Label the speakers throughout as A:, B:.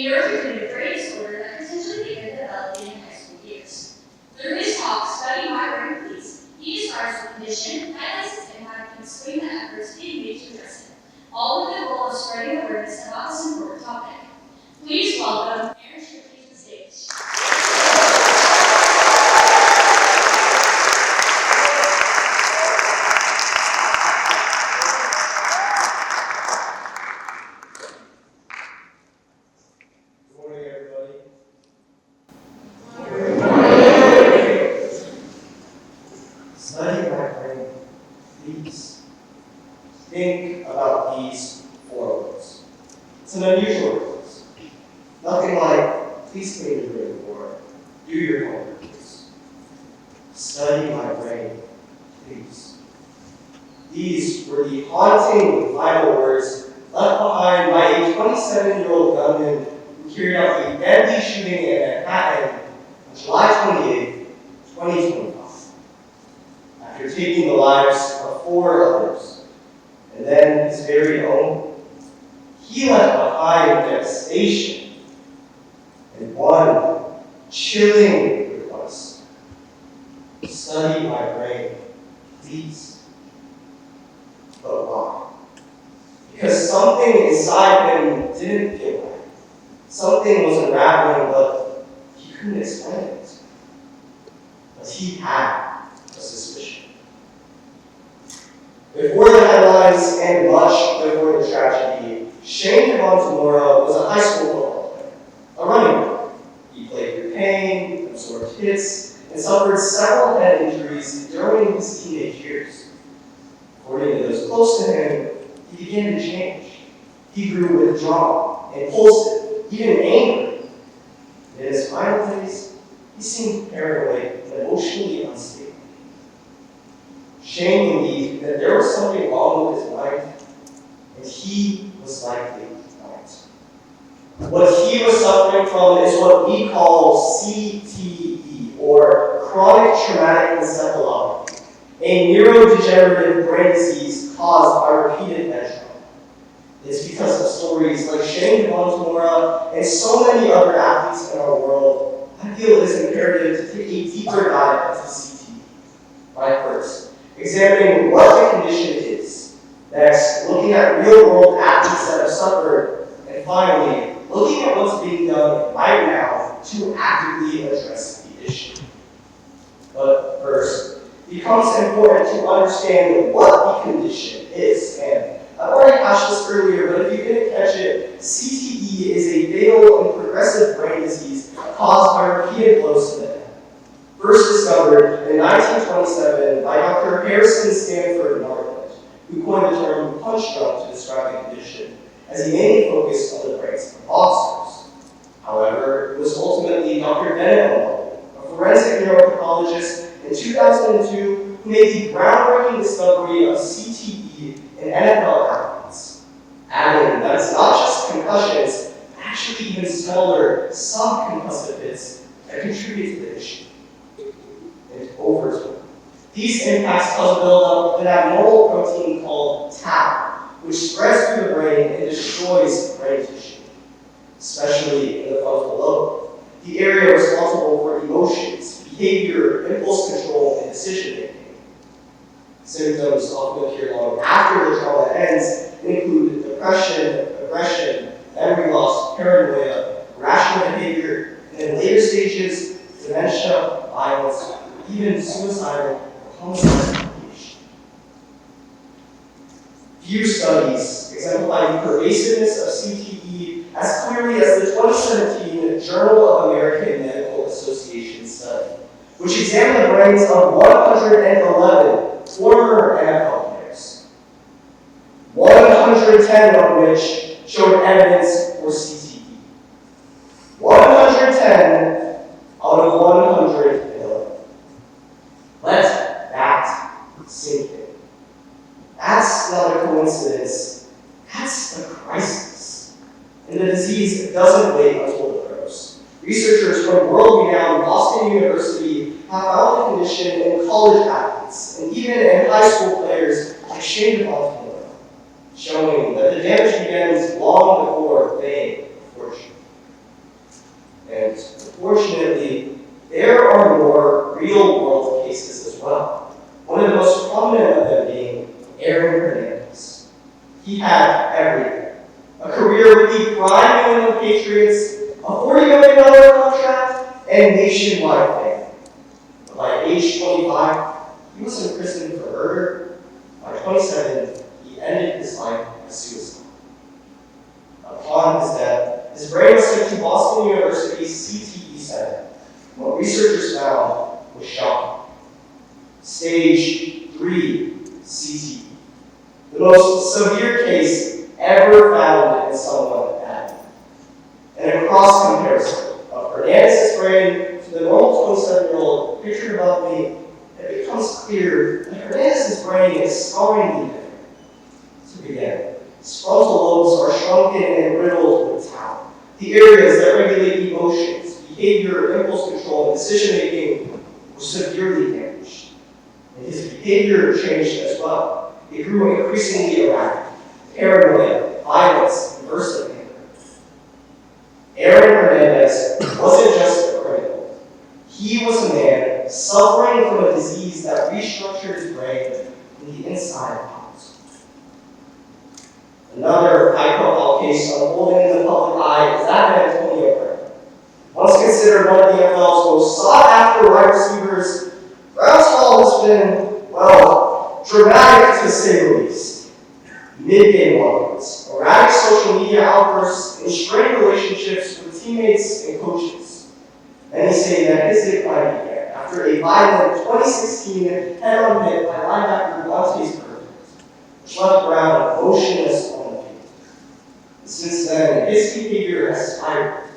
A: neurodegenerative brain disorder that potentially began developing in high school years. Through his talk, Study My Brain Please, he describes the condition, highlights its impact, and explains the efforts being made to address it, all with the goal of spreading awareness about this important topic. Please welcome Arin to the stage.
B: Study my brain, please. Think about these 4 words. It's an unusual word. Nothing like, please clean your room or do your homework, please. Study my brain, please. These were the haunting final words left behind by a 27-year-old gunman who carried out a deadly shooting in Manhattan on July 28, 2025. After taking the lives of 4 others, and then his very own, he left behind devastation and one chilling request. Study my brain, please. But why? Because something inside him didn't feel right. Something was unraveling, but he couldn't explain it. But he had a suspicion. Before the headlines and much before the tragedy, Shane Devontamora was a high school football player, a running back. He played through pain, absorbed hits, and suffered several head injuries during his teenage years. According to those close to him, he began to change. He grew withdrawn, impulsive, even angry. And in his final days, he seemed paranoid and emotionally unstable. Shane believed that there was something wrong with his mind, and he was likely right. What he was suffering from is what we call CTE, or chronic traumatic encephalopathy, a neurodegenerative brain disease caused by repeated head trauma. It's because of stories like Shane Devontamora and so many other athletes in our world, I feel it is imperative to take a deeper dive into CTE. Right first, examining what the condition is. Next, looking at real-world athletes that have suffered. And finally, looking at what's being done right now to actively address the issue. But first, it becomes important to understand what the condition is. And I've already hashed this earlier, but if you didn't catch it, CTE is a fatal and progressive brain disease caused by repeated blows to the head. First discovered in 1927 by Dr. Harrison Stanford Martlet, who coined the term punch drunk to describe the condition, as he mainly focused on the brains of boxers. However, it was ultimately Dr. Bennett Martlet, a forensic neuropathologist in 2002, who made the groundbreaking discovery of CTE in NFL athletes, adding that it's not just concussions, but actually even smaller subconcussive hits that contribute to the issue. And over time, these impacts cause a buildup of an abnormal protein called tau, which spreads through the brain and destroys brain tissue, especially in the frontal lobe, the area responsible for emotions, behavior, impulse control, and decision-making. Symptoms often appear long after the trauma ends and include depression, aggression, memory loss, paranoia, irrational behavior, and in later stages, dementia, violence, even suicidal or homicidal ideation. Few studies exemplify the pervasiveness of CTE as clearly as the 2017 Journal of American Medical Association study, which examined the brains of 111 former NFL players, 110 of which showed evidence for CTE. 110 out of 111. Let that sink in. That's not a coincidence. That's a crisis. And the disease doesn't wait until it grows. Researchers from world-renowned Boston University have found the condition in college athletes and even in high school players like Shane Devontamora, showing that the damage begins long before fame or fortune. Fortunately, there are more real-world cases as well. One of the most prominent of them being Arin Hernandez. He had everything. A career with the prime New England Patriots, a $40 million contract, and nationwide fame. But by age 25, he was in prison for murder. By 27, he ended his life by suicide. Upon his death, his brain was sent to Boston University's CTE Center. What researchers found was shocking. Stage 3 CTE. The most severe case ever found in someone at death. And a cross comparison of Hernandez's brain to the normal 27-year-old pictured above me, it becomes clear that Hernandez's brain is startlingly different. To begin, his frontal lobes are shrunken and riddled with tau. The areas that regulate emotions, behavior, impulse control, and decision-making were severely damaged. And his behavior changed as well. It grew increasingly erratic, paranoia, violence, and bursts of anger. Arin Hernandez wasn't just a criminal. He was a man suffering from a disease that restructured his brain from the inside out. Another high-profile case unfolding in the public eye is that of Antonio Brown. Once considered one of the NFL's most sought-after wide receivers, Brown's fall has been, well, dramatic to say the least. Mid-game warnings, erratic social media outbursts, and strained relationships with teammates and coaches. Many say that his decline began after a violent 2016 head-on hit by linebacker Devontae Burton, which left Brown motionless on the field. Since then, his behavior has spiraled,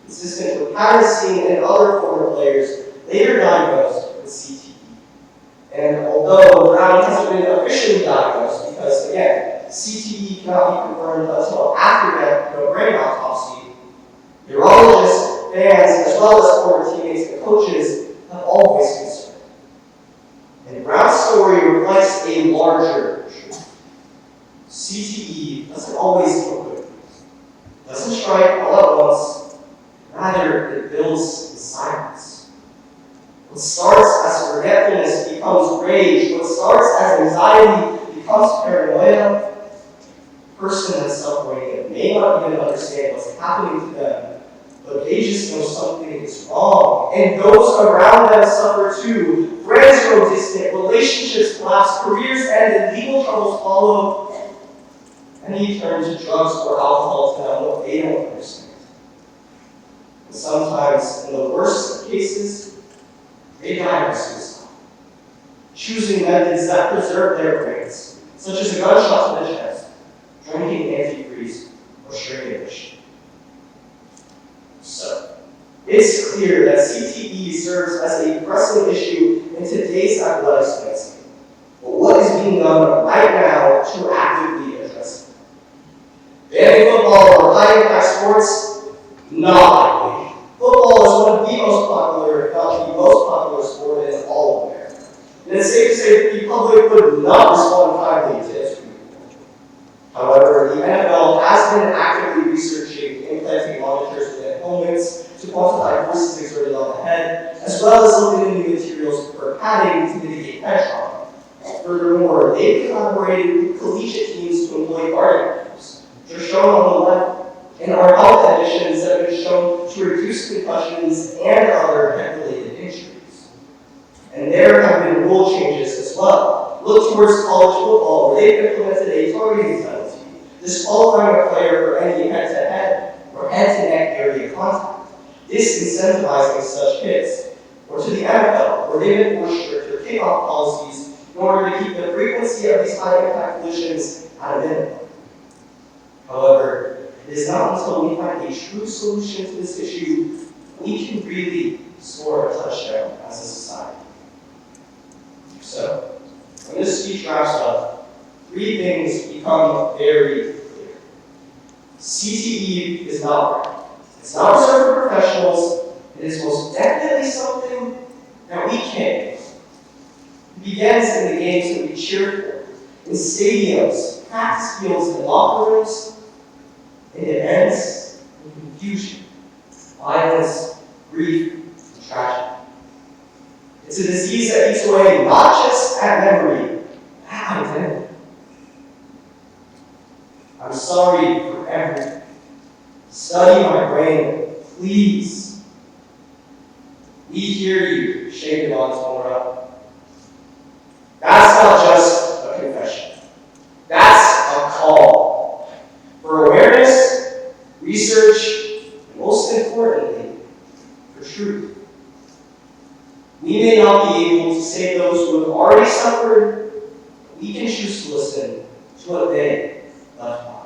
B: consistent with Patterson and other former players later diagnosed with CTE. And although Brown hasn't been officially diagnosed, because again, CTE cannot be confirmed until after death in a brain autopsy, neurologists, fans, as well as former teammates and coaches have all voiced concern. And Brown's story reflects a larger truth. CTE doesn't always go quickly. It doesn't strike all at once. Rather, it builds in silence. What starts as forgetfulness becomes rage. What starts as anxiety becomes paranoia. The person that's suffering may not even understand what's happening to them, but they just know something is wrong. And those around them suffer too. Friends grow distant, relationships collapse, careers end, and legal troubles follow. Many turn to drugs or alcohol to help what they don't understand. And sometimes, in the worst of cases, they die by suicide, choosing methods that preserve their brains, such as a gunshot to the chest, drinking antifreeze, or strangulation. So, it's clear that CTE serves as a pressing issue in today's athletics landscape. But what is being done right now to actively address it? Banning football or high-impact sports? Not likely. Football is one of the most popular, if not the most popular sport in all of America. And it's safe to say that the public would not respond kindly to its removal. However, the NFL has been actively researching implanting monitors within helmets to quantify forces exerted on the head, as well as looking into materials for padding to mitigate head trauma. Furthermore, they've collaborated with collegiate teams to employ guarding groups, which are shown on the left, and are health additions that have been shown to reduce concussions and other head-related injuries. And there have been rule changes as well. Look towards college football, where they've implemented a targeting penalty, disqualifying a player for any head-to-head or head-to-neck area contact, disincentivizing such hits. Or to the NFL, where they've enforced stricter kickoff policies in order to keep the frequency of these high-impact collisions at a minimum. However, it is not until we find a true solution to this issue we can really score a touchdown as a society. So, when this speech wraps up, three things become very clear. CTE is not rare. It's not reserved for professionals. It is most definitely something that we can do. It begins in the games that we cheer for, in stadiums, practice fields, and locker rooms. And it ends in confusion, violence, grief, and tragedy. It's a disease that eats away not just at memory, at identity. I'm sorry for everything. Study my brain, please. We hear you, shake it on tomorrow. That's not just a confession. That's a call for awareness, research, and most importantly, for truth. We may not be able to save those who have already suffered, but we can choose to listen to what they left behind.